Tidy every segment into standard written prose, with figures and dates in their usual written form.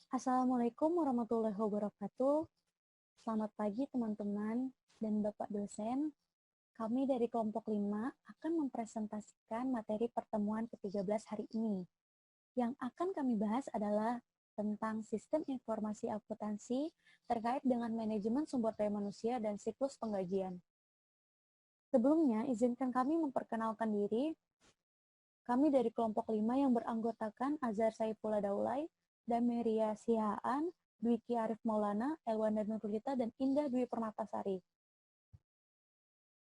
Assalamualaikum warahmatullahi wabarakatuh. Selamat pagi teman-teman dan Bapak dosen. Kami dari kelompok 5 akan mempresentasikan materi pertemuan ke-13 hari ini. Yang akan kami bahas adalah tentang sistem informasi akuntansi terkait dengan manajemen sumber daya manusia dan siklus penggajian. Sebelumnya, izinkan kami memperkenalkan diri. Kami dari kelompok 5 yang beranggotakan Azhar Saifullah Daulay, Dameria Sihaan, Dwiki Arif Maulana, Elwanda Nurulita, dan Indah Dwi Permatasari.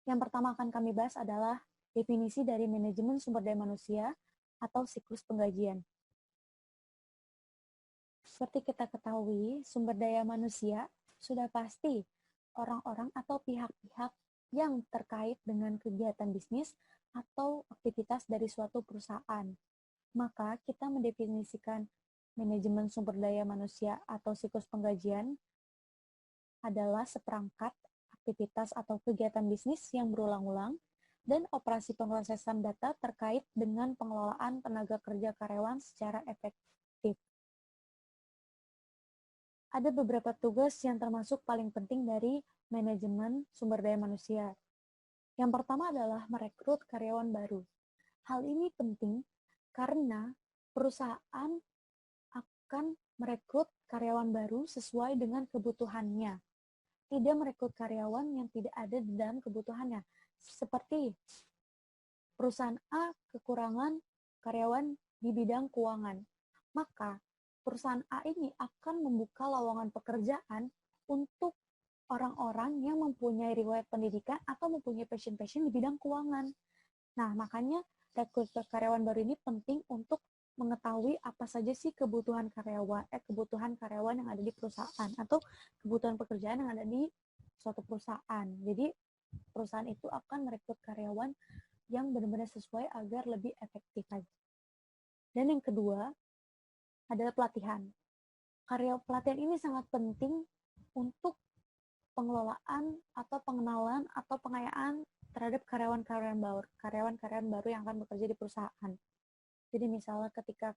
Yang pertama akan kami bahas adalah definisi dari manajemen sumber daya manusia atau siklus penggajian. Seperti kita ketahui, sumber daya manusia sudah pasti orang-orang atau pihak-pihak yang terkait dengan kegiatan bisnis atau aktivitas dari suatu perusahaan. Maka kita mendefinisikan manajemen sumber daya manusia atau siklus penggajian adalah seperangkat aktivitas atau kegiatan bisnis yang berulang-ulang dan operasi pemrosesan data terkait dengan pengelolaan tenaga kerja karyawan secara efektif. Ada beberapa tugas yang termasuk paling penting dari manajemen sumber daya manusia. Yang pertama adalah merekrut karyawan baru. Hal ini penting karena perusahaan akan merekrut karyawan baru sesuai dengan kebutuhannya. Tidak merekrut karyawan yang tidak ada di dalam kebutuhannya. Seperti perusahaan A kekurangan karyawan di bidang keuangan. Maka perusahaan A ini akan membuka lowongan pekerjaan untuk orang-orang yang mempunyai riwayat pendidikan atau mempunyai passion di bidang keuangan. Nah, makanya rekrut karyawan baru ini penting untuk mengetahui apa saja sih kebutuhan karyawan yang ada di perusahaan atau kebutuhan pekerjaan yang ada di suatu perusahaan. Jadi perusahaan itu akan merekrut karyawan yang benar-benar sesuai agar lebih efektif aja. Dan yang kedua adalah pelatihan. Pelatihan ini sangat penting untuk pengelolaan atau pengenalan atau pengayaan terhadap karyawan-karyawan baru yang akan bekerja di perusahaan. Jadi misalnya ketika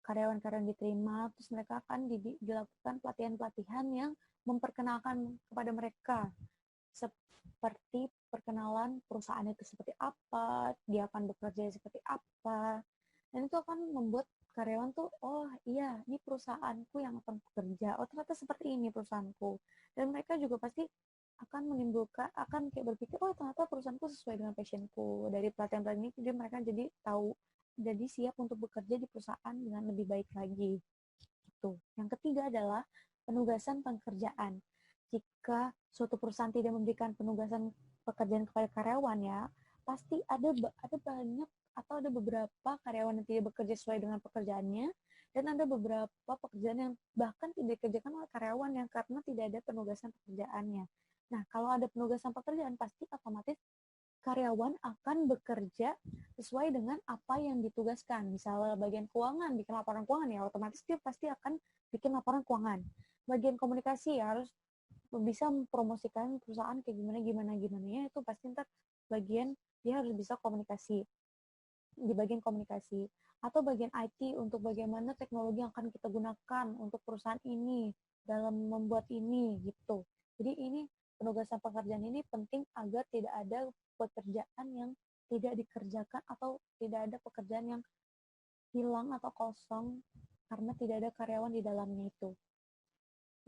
karyawan-karyawan diterima, terus mereka akan dilakukan pelatihan-pelatihan yang memperkenalkan kepada mereka seperti perkenalan perusahaan itu seperti apa, dia akan bekerja seperti apa, dan itu akan membuat karyawan tuh, oh iya, ini perusahaanku yang akan bekerja, oh ternyata seperti ini perusahaanku, dan mereka juga pasti akan kayak berpikir, oh ternyata perusahaanku sesuai dengan passionku. Dari pelatihan-pelatihan ini jadi mereka jadi tahu, jadi siap untuk bekerja di perusahaan dengan lebih baik lagi. Itu. Yang ketiga adalah penugasan pekerjaan. Jika suatu perusahaan tidak memberikan penugasan pekerjaan kepada karyawan ya, pasti ada banyak atau ada beberapa karyawan yang tidak bekerja sesuai dengan pekerjaannya, dan ada beberapa pekerjaan yang bahkan tidak dikerjakan oleh karyawan yang karena tidak ada penugasan pekerjaannya. Nah, kalau ada penugasan pekerjaan, pasti otomatis karyawan akan bekerja sesuai dengan apa yang ditugaskan. Misalnya bagian keuangan, bikin laporan keuangan ya, otomatis dia pasti akan bikin laporan keuangan. Bagian komunikasi ya harus bisa mempromosikan perusahaan kayak gimana ya, itu pasti ntar bagian dia harus bisa komunikasi di bagian komunikasi, atau bagian IT untuk bagaimana teknologi yang akan kita gunakan untuk perusahaan ini dalam membuat ini gitu. Jadi ini penugasan pekerjaan ini penting agar tidak ada pekerjaan yang tidak dikerjakan atau tidak ada pekerjaan yang hilang atau kosong karena tidak ada karyawan di dalamnya itu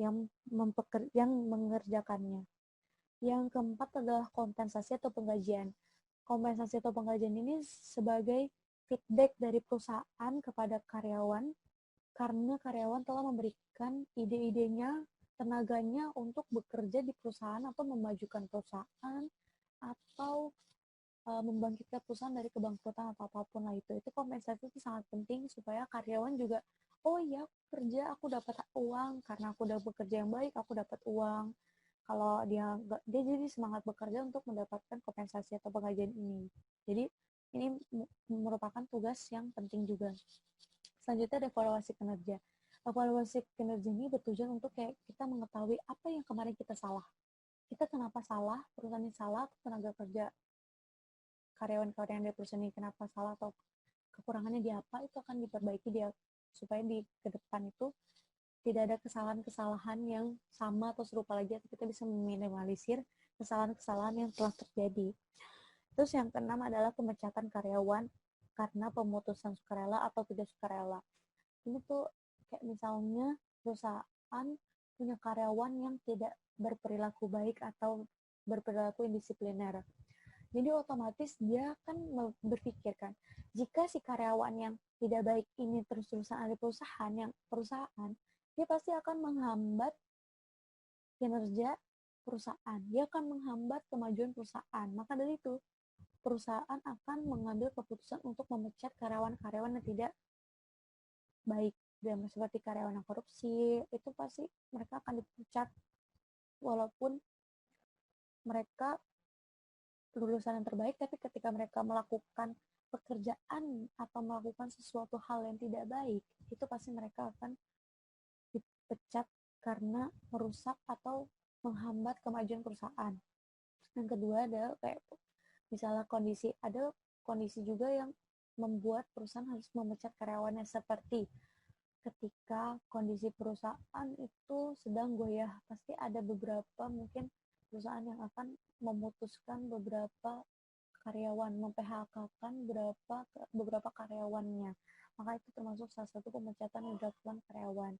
yang mengerjakannya. Yang keempat adalah kompensasi atau penggajian. Kompensasi atau penggajian ini sebagai feedback dari perusahaan kepada karyawan karena karyawan telah memberikan ide-idenya, tenaganya untuk bekerja di perusahaan atau memajukan perusahaan atau membangkitkan perusahaan dari kebangkrutan atau apapun lah itu. Itu kompensasi itu sangat penting supaya karyawan juga, oh iya aku kerja, aku dapat uang karena aku udah bekerja yang baik, aku dapat uang. Kalau dia jadi semangat bekerja untuk mendapatkan kompensasi atau penggajian ini. Jadi ini merupakan tugas yang penting juga. Selanjutnya ada evaluasi kinerja. Evaluasi kinerja ini bertujuan untuk kayak kita mengetahui apa yang kemarin kita salah. Kita kenapa salah, perusahaan ini salah, tenaga kerja karyawan-karyawan dari perusahaan ini kenapa salah atau kekurangannya di apa, itu akan diperbaiki dia supaya di ke depan itu tidak ada kesalahan-kesalahan yang sama atau serupa lagi, atau kita bisa meminimalisir kesalahan-kesalahan yang telah terjadi. Terus yang keenam adalah pemecatan karyawan karena pemutusan sukarela atau tidak sukarela. Ini tuh kayak misalnya perusahaan punya karyawan yang tidak berperilaku baik atau berperilaku indisipliner. Jadi otomatis dia akan berpikir kan, jika si karyawan yang tidak baik ini terus-terusan ada perusahaan, dia pasti akan menghambat kinerja perusahaan, dia akan menghambat kemajuan perusahaan. Maka dari itu, perusahaan akan mengambil keputusan untuk memecat karyawan-karyawan yang tidak baik, dan seperti karyawan yang korupsi, itu pasti mereka akan dipecat walaupun mereka lulusan yang terbaik, tapi ketika mereka melakukan pekerjaan atau melakukan sesuatu hal yang tidak baik, itu pasti mereka akan dipecat karena merusak atau menghambat kemajuan perusahaan. Yang kedua adalah kayak misalnya ada kondisi juga yang membuat perusahaan harus memecat karyawannya, seperti ketika kondisi perusahaan itu sedang goyah, pasti ada beberapa mungkin perusahaan yang akan memutuskan beberapa karyawan, mem-PHK-kan beberapa karyawannya. Maka itu termasuk salah satu pemecatan yang dilakukan karyawan.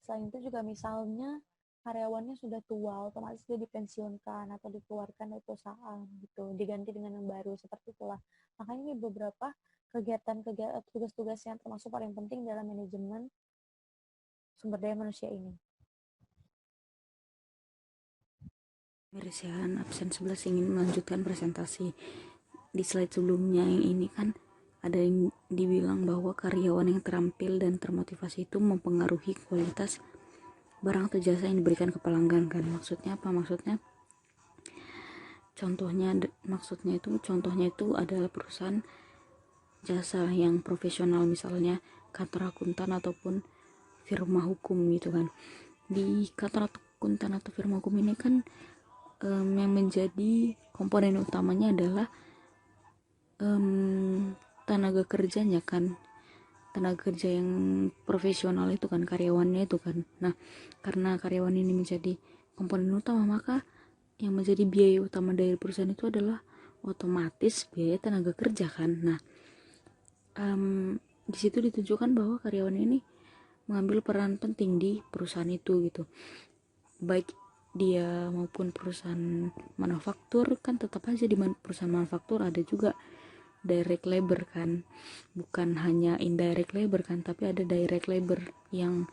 Selain itu juga misalnya karyawannya sudah tua, otomatis dia dipensiunkan atau dikeluarkan dari perusahaan gitu, diganti dengan yang baru, seperti itulah. Makanya ini beberapa tugas-tugas yang termasuk paling penting dalam manajemen sumber daya manusia ini. Resihan absen 11 ingin melanjutkan presentasi. Di slide sebelumnya yang ini kan ada yang dibilang bahwa karyawan yang terampil dan termotivasi itu mempengaruhi kualitas barang atau jasa yang diberikan ke pelanggan kan. Maksudnya apa? Contohnya itu adalah perusahaan jasa yang profesional, misalnya kantor akuntan ataupun firma hukum gitu kan. Di kantor akuntan atau firma hukum ini kan yang menjadi komponen utamanya adalah tenaga kerjanya kan, tenaga kerja yang profesional itu kan, karyawannya itu kan. Nah, karena karyawan ini menjadi komponen utama, maka yang menjadi biaya utama dari perusahaan itu adalah otomatis biaya tenaga kerja kan. Nah, di situ ditunjukkan bahwa karyawan ini mengambil peran penting di perusahaan itu gitu, baik dia maupun perusahaan manufaktur kan. Tetap aja di perusahaan manufaktur ada juga direct labor kan, bukan hanya indirect labor kan, tapi ada direct labor yang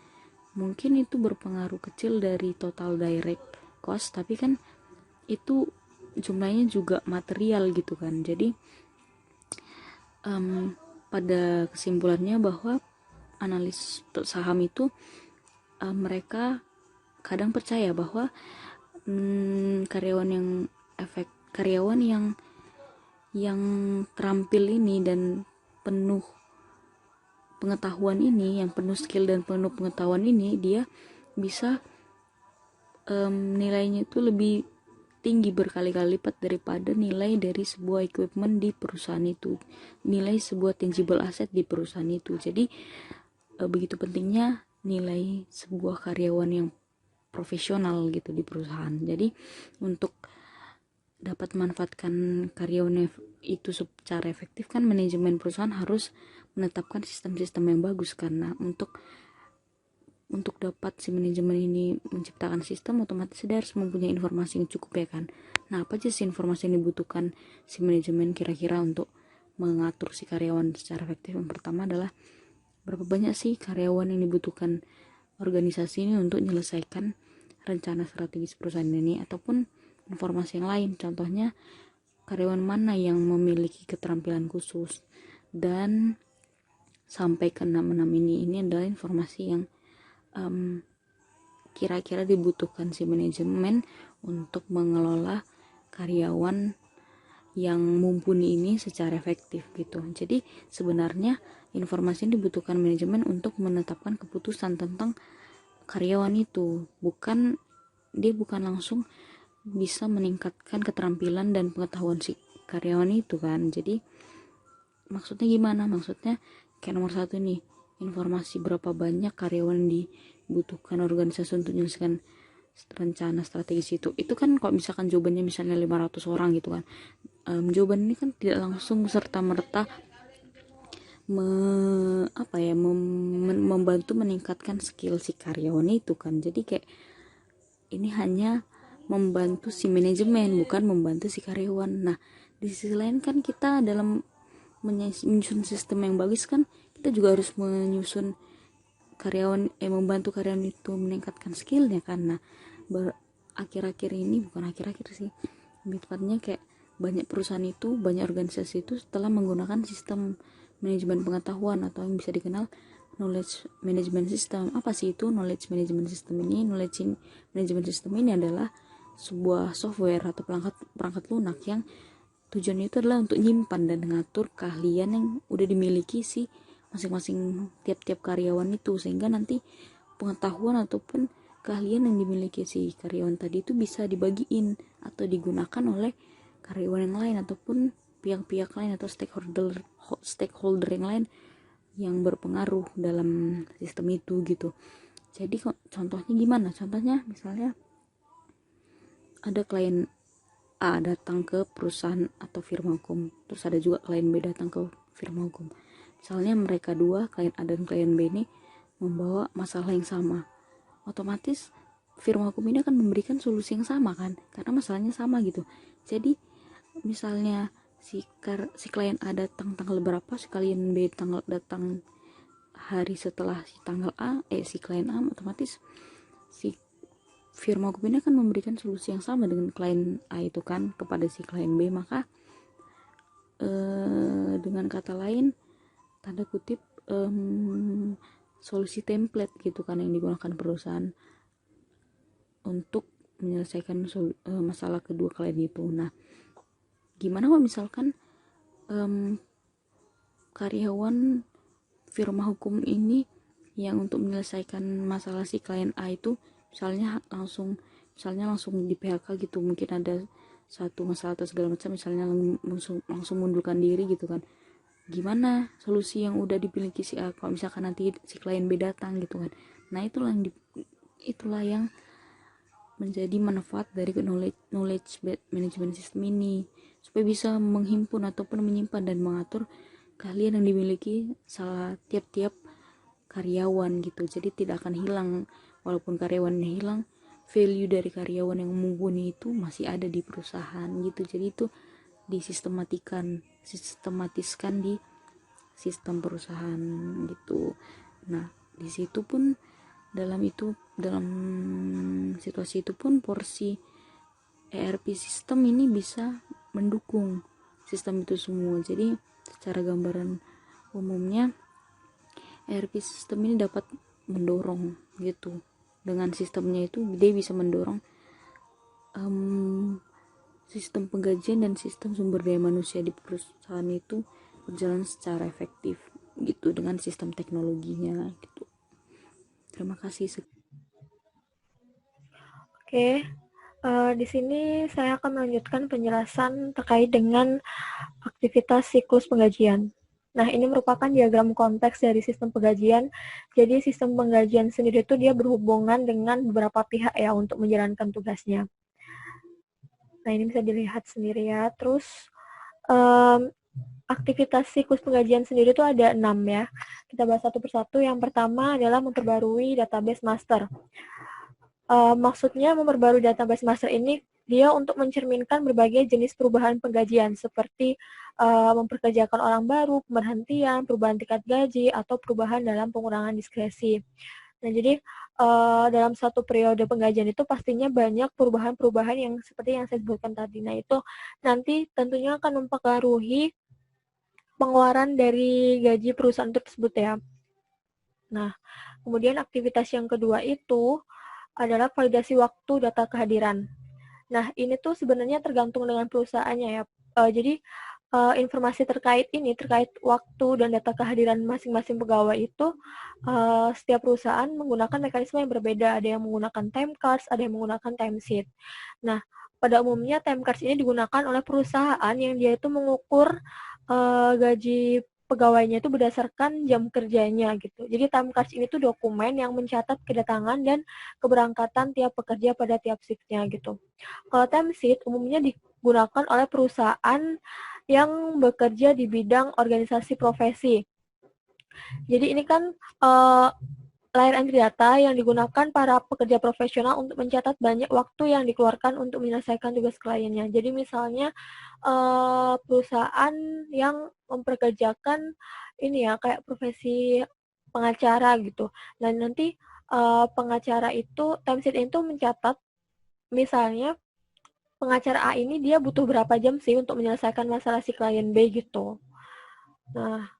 mungkin itu berpengaruh kecil dari total direct cost, tapi kan itu jumlahnya juga material gitu kan. Jadi pada kesimpulannya bahwa analis saham itu mereka kadang percaya bahwa karyawan yang terampil ini dan penuh pengetahuan ini, yang penuh skill dan penuh pengetahuan ini, dia bisa nilainya itu lebih tinggi berkali-kali lipat daripada nilai dari sebuah equipment di perusahaan itu, nilai sebuah tangible asset di perusahaan itu. Jadi begitu pentingnya nilai sebuah karyawan yang profesional gitu di perusahaan. Jadi untuk dapat memanfaatkan karyawan itu secara efektif kan, manajemen perusahaan harus menetapkan sistem-sistem yang bagus. Karena untuk dapat si manajemen ini menciptakan sistem, otomatis dia harus mempunyai informasi yang cukup ya kan. Nah, apa aja sih informasi yang dibutuhkan si manajemen kira-kira untuk mengatur si karyawan secara efektif? Yang pertama adalah berapa banyak sih karyawan yang dibutuhkan organisasi ini untuk menyelesaikan rencana strategis perusahaan ini, ataupun informasi yang lain, contohnya karyawan mana yang memiliki keterampilan khusus. Dan sampai ke 66 ini adalah informasi yang kira-kira dibutuhkan si manajemen untuk mengelola karyawan yang mumpuni ini secara efektif gitu. Jadi sebenarnya informasi ini dibutuhkan manajemen untuk menetapkan keputusan tentang karyawan itu, dia bukan langsung bisa meningkatkan keterampilan dan pengetahuan si karyawan itu kan. Jadi maksudnya gimana? Maksudnya kayak nomor 1 nih, informasi berapa banyak karyawan di dibutuhkan organisasi untuk menyelesaikan rencana strategis itu kan kalau misalkan jawabannya misalnya 500 orang gitu kan, jawaban ini kan tidak langsung serta merta membantu meningkatkan skill si karyawan itu kan. Jadi kayak ini hanya membantu si manajemen, bukan membantu si karyawan. Nah, di sisi lain kan kita dalam menyusun sistem yang bagus kan, kita juga harus menyusun membantu karyawan itu meningkatkan skillnya kan. Nah, akhir-akhir ini, bukan akhir-akhir sih, lebih tepatnya kayak banyak perusahaan itu, banyak organisasi itu setelah menggunakan sistem manajemen pengetahuan atau yang bisa dikenal knowledge management system. Apa sih itu knowledge management system ini? Knowledge management system ini adalah sebuah software atau perangkat lunak yang tujuannya itu adalah untuk nyimpan dan ngatur keahlian yang udah dimiliki si masing-masing tiap-tiap karyawan itu, sehingga nanti pengetahuan ataupun keahlian yang dimiliki si karyawan tadi itu bisa dibagiin atau digunakan oleh karyawan yang lain ataupun pihak-pihak lain atau stakeholder yang lain yang berpengaruh dalam sistem itu gitu. Jadi contohnya gimana? Contohnya misalnya ada klien A datang ke perusahaan atau firma hukum, terus ada juga klien B datang ke firma hukum. Misalnya mereka dua, klien A dan klien B ini membawa masalah yang sama, otomatis firma hukum ini akan memberikan solusi yang sama kan, karena masalahnya sama gitu. Jadi misalnya si klien A datang tanggal berapa, si klien B datang hari setelah si tanggal A, si klien A, otomatis si firma hukum ini akan memberikan solusi yang sama dengan klien A itu kan kepada si klien B. Maka dengan kata lain, tanda kutip, solusi template gitu kan yang digunakan perusahaan untuk menyelesaikan masalah kedua klien itu. Nah, gimana kalau misalkan karyawan firma hukum ini yang untuk menyelesaikan masalah si klien A itu misalnya langsung di PHK gitu, mungkin ada satu masalah atau segala macam, misalnya langsung mundurkan diri gitu kan. Gimana solusi yang udah dimiliki si A kalau misalkan nanti si klien B datang gitu kan. Nah, itulah yang menjadi manfaat dari knowledge management system ini, supaya bisa menghimpun ataupun menyimpan dan mengatur keahlian yang dimiliki salah tiap-tiap karyawan gitu. Jadi tidak akan hilang, walaupun karyawannya hilang, value dari karyawan yang mumpuni itu masih ada di perusahaan gitu. Jadi itu sistematiskan di sistem perusahaan gitu. Nah, di situ pun dalam situasi itu pun porsi ERP sistem ini bisa mendukung sistem itu semua. Jadi secara gambaran umumnya ERP sistem ini dapat mendorong gitu, dengan sistemnya itu dia bisa mendorong sistem penggajian dan sistem sumber daya manusia di perusahaan itu berjalan secara efektif gitu dengan sistem teknologinya gitu. Terima kasih. Oke, di sini saya akan melanjutkan penjelasan terkait dengan aktivitas siklus penggajian. Nah, ini merupakan diagram konteks dari sistem penggajian. Jadi, sistem penggajian sendiri itu dia berhubungan dengan beberapa pihak ya untuk menjalankan tugasnya. Nah, ini bisa dilihat sendiri ya. Terus, aktivitas siklus penggajian sendiri itu ada 6 ya. Kita bahas satu persatu. Yang pertama adalah memperbarui database master. Maksudnya memperbarui database master ini dia untuk mencerminkan berbagai jenis perubahan penggajian seperti memperkerjakan orang baru, pemberhentian, perubahan tingkat gaji, atau perubahan dalam pengurangan diskresi. Nah, jadi dalam satu periode penggajian itu pastinya banyak perubahan-perubahan yang seperti yang saya sebutkan tadi. Nah, itu nanti tentunya akan mempengaruhi pengeluaran dari gaji perusahaan tersebut ya. Nah, kemudian aktivitas yang kedua itu adalah validasi waktu data kehadiran. Nah, ini tuh sebenarnya tergantung dengan perusahaannya ya. Jadi, informasi terkait waktu dan data kehadiran masing-masing pegawai itu, setiap perusahaan menggunakan mekanisme yang berbeda. Ada yang menggunakan time cards, ada yang menggunakan time sheet. Nah, pada umumnya time cards ini digunakan oleh perusahaan yang dia itu mengukur gaji pegawainya itu berdasarkan jam kerjanya gitu. Jadi time cards ini tuh dokumen yang mencatat kedatangan dan keberangkatan tiap pekerja pada tiap shiftnya gitu. Kalau time sheet umumnya digunakan oleh perusahaan yang bekerja di bidang organisasi profesi. Jadi ini kan layar entry data yang digunakan para pekerja profesional untuk mencatat banyak waktu yang dikeluarkan untuk menyelesaikan tugas kliennya. Jadi misalnya perusahaan yang memperkerjakan ini ya kayak profesi pengacara gitu. Dan nanti pengacara itu timesheet itu mencatat misalnya pengacara A ini dia butuh berapa jam sih untuk menyelesaikan masalah si klien B gitu. Nah,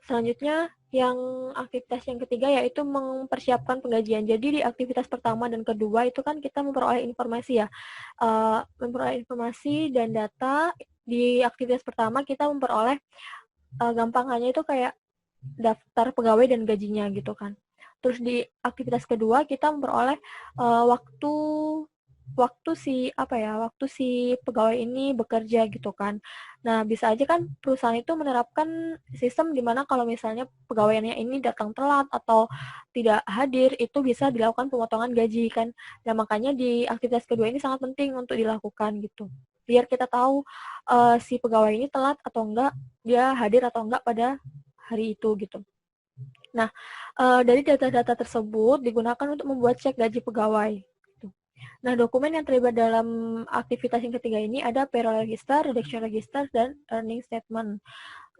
selanjutnya yang aktivitas yang ketiga yaitu mempersiapkan penggajian. Jadi di aktivitas pertama dan kedua itu kan kita memperoleh informasi ya, memperoleh informasi dan data. Di aktivitas pertama kita memperoleh gampangannya itu kayak daftar pegawai dan gajinya gitu kan. Terus di aktivitas kedua kita memperoleh waktu waktu si pegawai ini bekerja gitu kan. Nah, bisa aja kan perusahaan itu menerapkan sistem di mana kalau misalnya pegawainya ini datang telat atau tidak hadir, itu bisa dilakukan pemotongan gaji kan. Nah, makanya di aktivitas kedua ini sangat penting untuk dilakukan gitu. Biar kita tahu si pegawai ini telat atau enggak, dia hadir atau enggak pada hari itu gitu. Nah, dari data-data tersebut digunakan untuk membuat cek gaji pegawai. Nah, dokumen yang terlibat dalam aktivitas yang ketiga ini ada payroll register, reduction register, dan earning statement.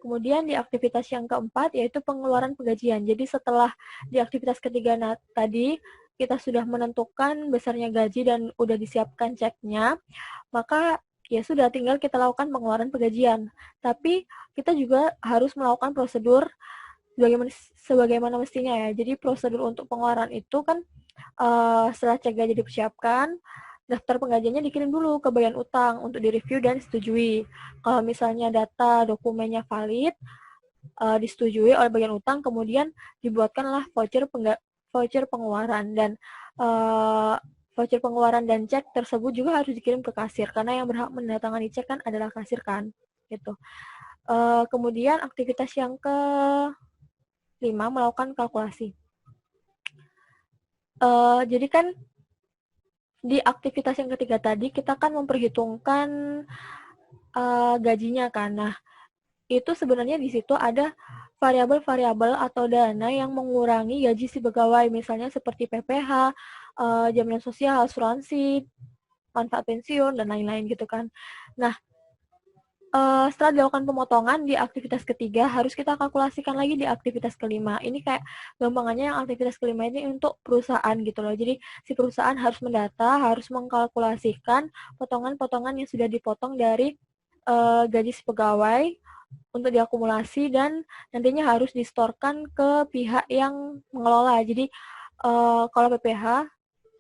Kemudian di aktivitas yang keempat yaitu pengeluaran penggajian. Jadi setelah di aktivitas ketiga tadi kita sudah menentukan besarnya gaji dan udah disiapkan ceknya, maka ya sudah tinggal kita lakukan pengeluaran penggajian. Tapi kita juga harus melakukan prosedur sebagaimana mestinya ya. Jadi prosedur untuk pengeluaran itu kan setelah cek gaji dipersiapkan, daftar penggajiannya dikirim dulu ke bagian utang untuk direview dan disetujui. Kalau misalnya data dokumennya valid, disetujui oleh bagian utang, kemudian dibuatkanlah voucher pengeluaran dan voucher pengeluaran dan cek tersebut juga harus dikirim ke kasir karena yang berhak menandatangani cek kan adalah kasir kan, gitu. Kemudian aktivitas yang ke-5 melakukan kalkulasi. Jadi kan di aktivitas yang ketiga tadi kita kan memperhitungkan gajinya kan. Nah, itu sebenarnya di situ ada variabel-variabel atau dana yang mengurangi gaji si pegawai, misalnya seperti PPh, jaminan sosial, asuransi, manfaat pensiun, dan lain-lain gitu kan. Nah, setelah dilakukan pemotongan di aktivitas ketiga, harus kita kalkulasikan lagi di aktivitas kelima. Ini kayak gampangannya yang aktivitas kelima ini untuk perusahaan gitu loh. Jadi si perusahaan harus mendata, harus mengkalkulasikan potongan-potongan yang sudah dipotong dari gaji si pegawai untuk diakumulasi dan nantinya harus distorkan ke pihak yang mengelola. Jadi kalau PPh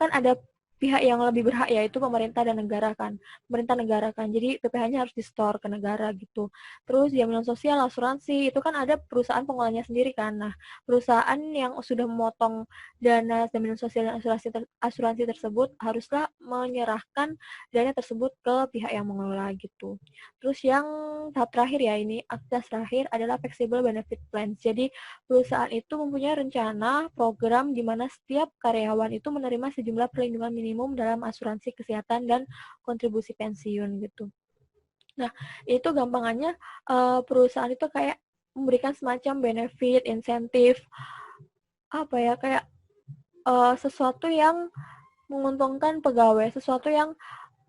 kan ada pihak yang lebih berhak yaitu pemerintah dan negara kan. Pemerintah negara kan. Jadi PPh-nya harus di-store ke negara gitu. Terus jaminan sosial, asuransi itu kan ada perusahaan pengolahnya sendiri kan. Nah, perusahaan yang sudah memotong dana jaminan sosial dan asuransi tersebut haruslah menyerahkan dana tersebut ke pihak yang mengelola gitu. Terus yang tahap terakhir ya, ini aktivitas terakhir adalah flexible benefit plans. Jadi perusahaan itu mempunyai rencana program di mana setiap karyawan itu menerima sejumlah perlindungan minimum dalam asuransi kesehatan dan kontribusi pensiun gitu. Nah, itu gampangannya perusahaan itu kayak memberikan semacam benefit, insentif, apa ya, kayak sesuatu yang menguntungkan pegawai, sesuatu yang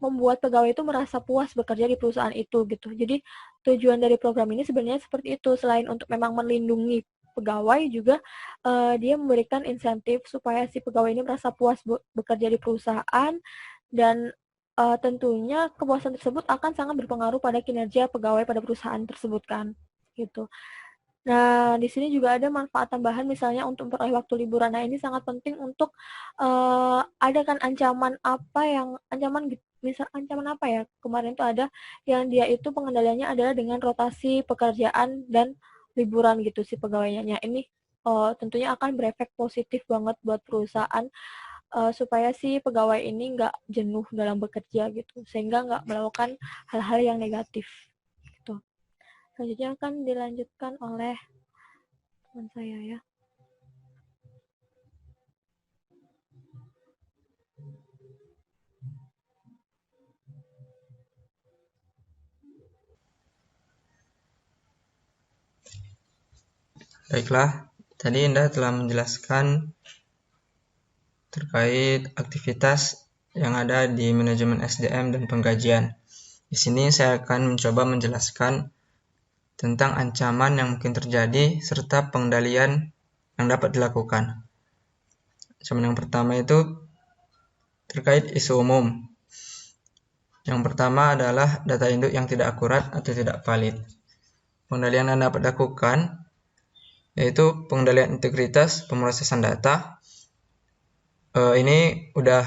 membuat pegawai itu merasa puas bekerja di perusahaan itu gitu. Jadi tujuan dari program ini sebenarnya seperti itu, selain untuk memang melindungi pegawai juga dia memberikan insentif supaya si pegawai ini merasa puas bekerja di perusahaan dan tentunya kepuasan tersebut akan sangat berpengaruh pada kinerja pegawai pada perusahaan tersebut kan gitu. Nah, di sini juga ada manfaat tambahan misalnya untuk memperoleh waktu liburan. Nah, ini sangat penting untuk ada kan ancaman apa ya? Kemarin itu ada yang dia itu pengendaliannya adalah dengan rotasi pekerjaan dan liburan gitu si pegawainya. Nah, ini tentunya akan berefek positif banget buat perusahaan supaya si pegawai ini nggak jenuh dalam bekerja gitu, sehingga nggak melakukan hal-hal yang negatif gitu. Selanjutnya akan dilanjutkan oleh teman saya ya. Baiklah, tadi Indah telah menjelaskan terkait aktivitas yang ada di manajemen SDM dan penggajian. Di sini saya akan mencoba menjelaskan tentang ancaman yang mungkin terjadi serta pengendalian yang dapat dilakukan. Ancaman yang pertama itu terkait isu umum. Yang pertama adalah data induk yang tidak akurat atau tidak valid. Pengendalian yang dapat dilakukan yaitu pengendalian integritas pemrosesan data. Ini udah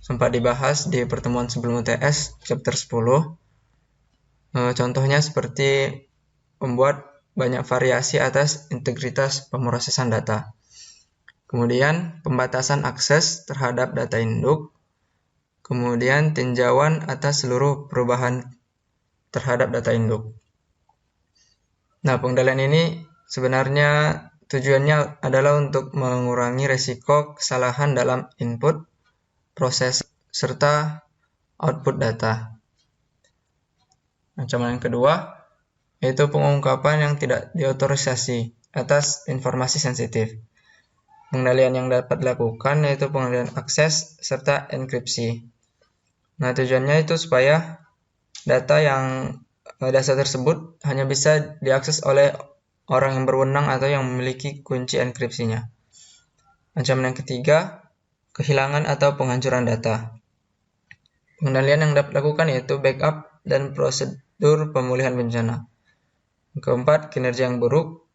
sempat dibahas di pertemuan sebelum UTS chapter 10. Contohnya seperti membuat banyak variasi atas integritas pemrosesan data. Kemudian pembatasan akses terhadap data induk. Kemudian tinjauan atas seluruh perubahan terhadap data induk. Nah, pengendalian ini sebenarnya tujuannya adalah untuk mengurangi resiko kesalahan dalam input, proses, serta output data. Ancaman yang kedua yaitu pengungkapan yang tidak diotorisasi atas informasi sensitif. Pengendalian yang dapat dilakukan yaitu pengendalian akses serta enkripsi. Nah, tujuannya itu supaya data tersebut hanya bisa diakses oleh orang yang berwenang atau yang memiliki kunci enkripsinya. Ancaman yang ketiga, kehilangan atau penghancuran data. Pengendalian yang dapat dilakukan yaitu backup dan prosedur pemulihan bencana. Yang keempat, kinerja yang buruk.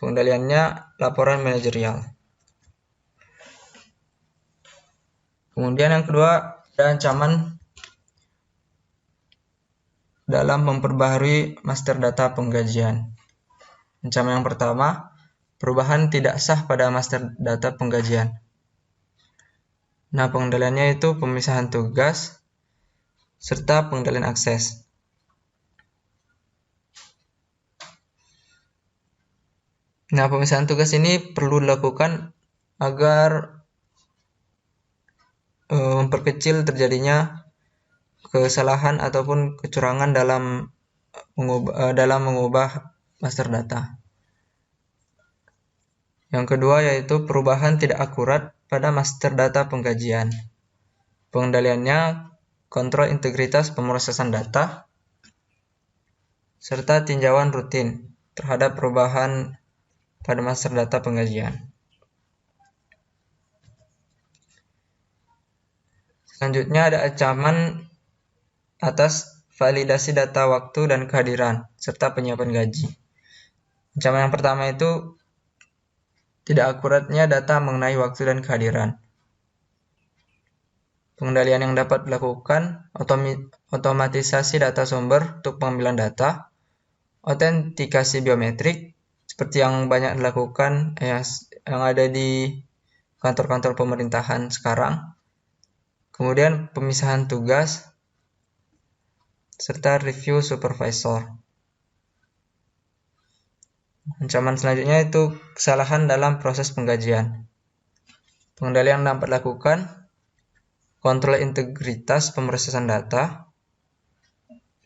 Pengendaliannya laporan manajerial. Kemudian yang kedua, ada ancaman dalam memperbaharui master data penggajian. Ancaman yang pertama, perubahan tidak sah pada master data penggajian. Nah, pengendaliannya itu pemisahan tugas serta pengendalian akses. Nah, pemisahan tugas ini perlu dilakukan agar memperkecil terjadinya kesalahan ataupun kecurangan dalam mengubah master data. Yang kedua yaitu perubahan tidak akurat pada master data penggajian. Pengendaliannya kontrol integritas pemrosesan data serta tinjauan rutin terhadap perubahan pada master data penggajian. Selanjutnya ada ancaman atas validasi data waktu dan kehadiran serta penyiapan gaji. Ancaman yang pertama itu tidak akuratnya data mengenai waktu dan kehadiran. Pengendalian yang dapat dilakukan otomatisasi data sumber untuk pengambilan data, autentikasi biometrik seperti yang banyak dilakukan yang ada di kantor-kantor pemerintahan sekarang. Kemudian pemisahan tugas serta review supervisor. Ancaman selanjutnya itu kesalahan dalam proses penggajian. Pengendalian yang dapat dilakukan kontrol integritas pemrosesan data,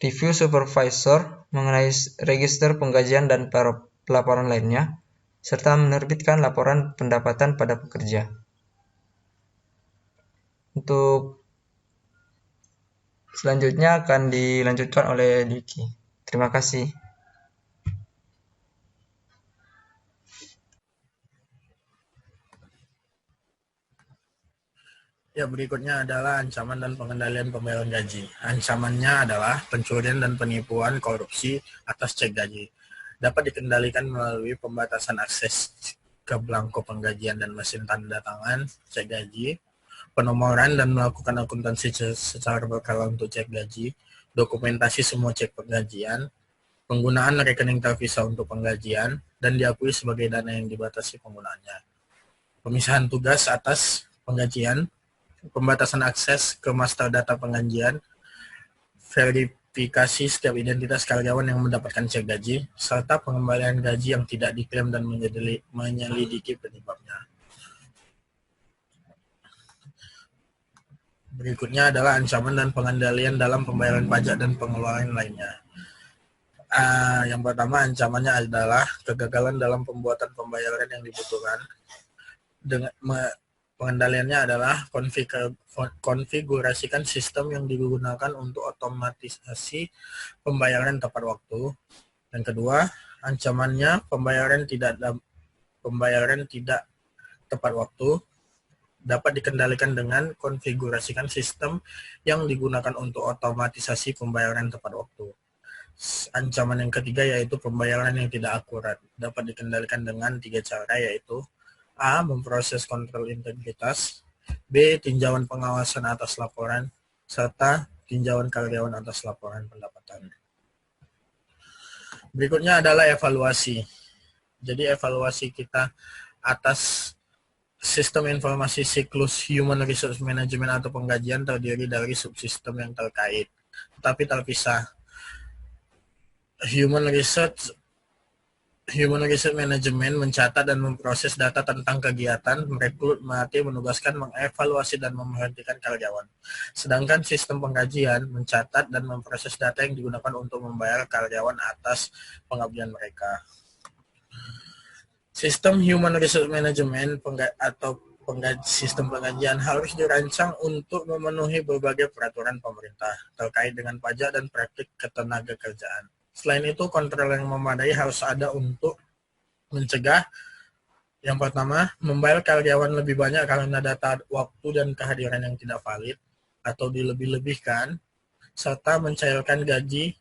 review supervisor mengenai register penggajian dan pelaporan lainnya, serta menerbitkan laporan pendapatan pada pekerja. Untuk selanjutnya akan dilanjutkan oleh Diki. Terima kasih. Ya, berikutnya adalah ancaman dan pengendalian pembayaran gaji. Ancamannya adalah pencurian dan penipuan korupsi atas cek gaji. Dapat dikendalikan melalui pembatasan akses ke belangko penggajian dan mesin tanda tangan cek gaji, penomoran dan melakukan akuntansi secara berkala untuk cek gaji, dokumentasi semua cek penggajian, penggunaan rekening terpisah untuk penggajian, dan diakui sebagai dana yang dibatasi penggunaannya. Pemisahan tugas atas penggajian, pembatasan akses ke master data penggajian, verifikasi setiap identitas karyawan yang mendapatkan cek gaji, serta pengembalian gaji yang tidak diklaim dan menyelidiki penyebabnya. Berikutnya adalah ancaman dan pengendalian dalam pembayaran pajak dan pengeluaran lainnya. Yang pertama, ancamannya adalah kegagalan dalam pembuatan pembayaran yang dibutuhkan. Pengendaliannya adalah konfigurasikan sistem yang digunakan untuk otomatisasi pembayaran tepat waktu. Yang kedua, ancamannya pembayaran tidak tepat waktu dapat dikendalikan dengan konfigurasikan sistem yang digunakan untuk otomatisasi pembayaran tepat waktu. Ancaman yang ketiga yaitu pembayaran yang tidak akurat dapat dikendalikan dengan 3 cara, yaitu A. Memproses kontrol integritas, B. Tinjauan pengawasan atas laporan, serta tinjauan karyawan atas laporan pendapatan. Berikutnya adalah evaluasi. Jadi evaluasi kita atas sistem informasi siklus Human Resource Management atau penggajian terdiri dari subsistem yang terkait, tetapi terpisah. Human Resource Management mencatat dan memproses data tentang kegiatan, merekrut, melatih, menugaskan, mengevaluasi, dan memberhentikan karyawan. Sedangkan sistem penggajian mencatat dan memproses data yang digunakan untuk membayar karyawan atas pengabdian mereka. Sistem Human Resource Management atau sistem penggajian harus dirancang untuk memenuhi berbagai peraturan pemerintah terkait dengan pajak dan praktik ketenagakerjaan. Selain itu, kontrol yang memadai harus ada untuk mencegah, yang pertama, membayar karyawan lebih banyak karena data waktu dan kehadiran yang tidak valid atau dilebih-lebihkan, serta mencairkan gaji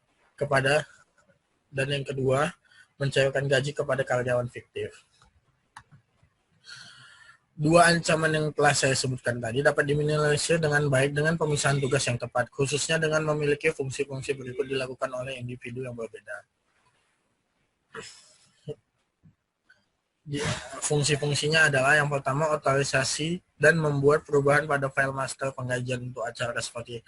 dan yang kedua, mencairkan gaji kepada karyawan fiktif. Dua ancaman yang telah saya sebutkan tadi dapat diminimalisir dengan baik dengan pemisahan tugas yang tepat, khususnya dengan memiliki fungsi-fungsi berikut dilakukan oleh individu yang berbeda. Fungsi-fungsinya adalah yang pertama, otorisasi dan membuat perubahan pada file master penggajian untuk acara seperti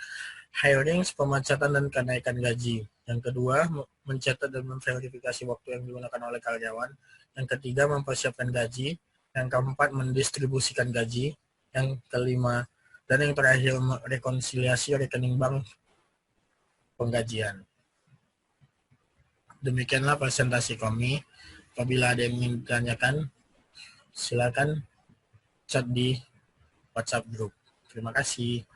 hiring, pemecatan, dan kenaikan gaji. Yang kedua, mencatat dan memverifikasi waktu yang digunakan oleh karyawan. Yang ketiga, mempersiapkan gaji. Yang keempat, mendistribusikan gaji. Yang kelima, dan yang terakhir, rekonsiliasi rekening bank penggajian. Demikianlah presentasi kami. Apabila ada yang ingin ditanyakan, silakan chat di WhatsApp group. Terima kasih.